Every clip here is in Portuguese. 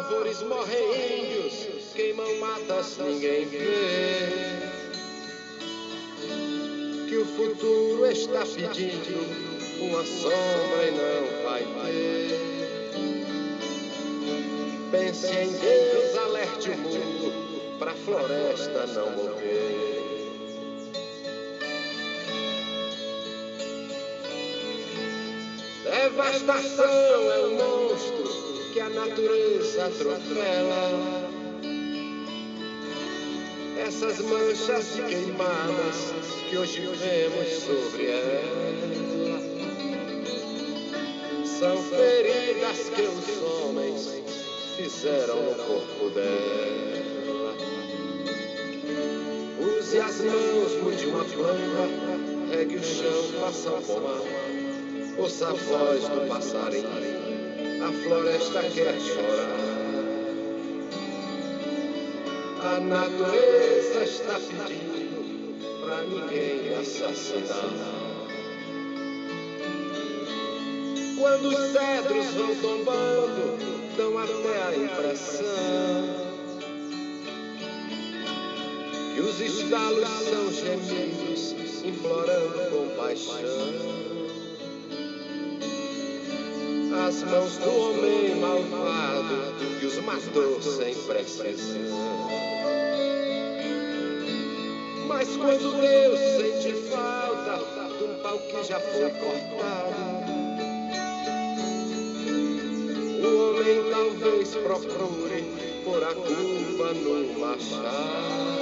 árvores morrem índios, queimam matas, ninguém vê. Que o futuro está pedindo uma sombra e não vai ter. Pense em Deus, alerte o mundo pra floresta não morrer. Devastação é um monstro que a natureza atropela. Essas manchas queimadas que hoje vemos sobre ela são feridas que os homens fizeram no corpo dela. Use as mãos, mude uma planta, regue o chão, faça um pomar. Ouça a voz do passarinho, a floresta quer chorar. A natureza está pedindo pra ninguém assassinar. Quando os cedros vão tombando, dão até a impressão que os estalos são gemidos, implorando compaixão. As mãos do homem malvado que os matou sem precisão. Mas quando Deus sente falta de um pau que já foi cortado, o homem talvez procure pôr a culpa no machado.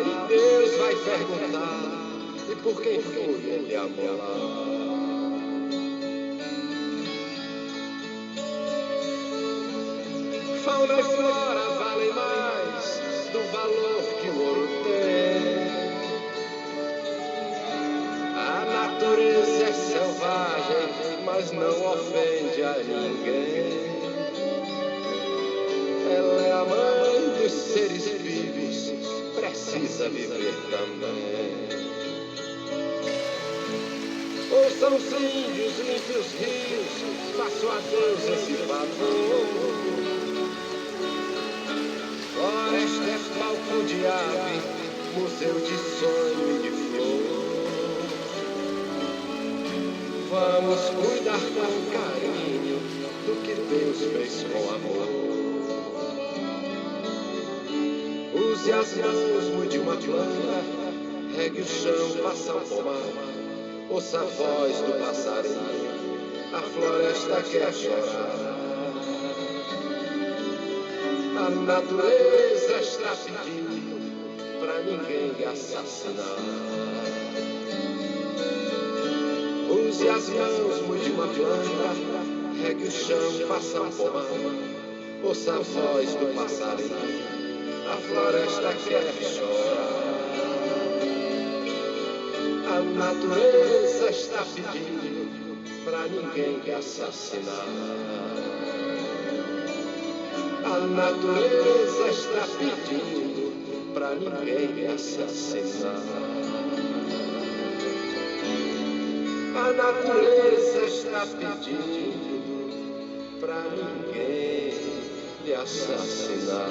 E Deus vai perguntar: e por quem foi ele amolado? Fauna e flora valem mais do valor que o ouro tem. A natureza é selvagem, mas não ofende a ninguém. Ela é a mãe dos seres vivos, precisa viver também. Ouçam os índios, limpe os rios, façam a Deus esse favor. Floresta é palco de ave, museu de sonho e de flor. Vamos cuidar com carinho do que Deus fez com amor. Use as mãos, mude uma planta, regue o chão, faça um pomar. Ouça a voz do passarinho, a floresta quer chorar. A natureza está pedindo pra ninguém assassinar. Use as mãos, mude uma planta, regue o chão, faça um pomar. Ouça a voz do passarinho, a floresta quer chorar. A natureza está pedindo pra ninguém assassinar. A natureza está pedindo pra ninguém assassinar. A natureza está pedindo pra ninguém assassinar.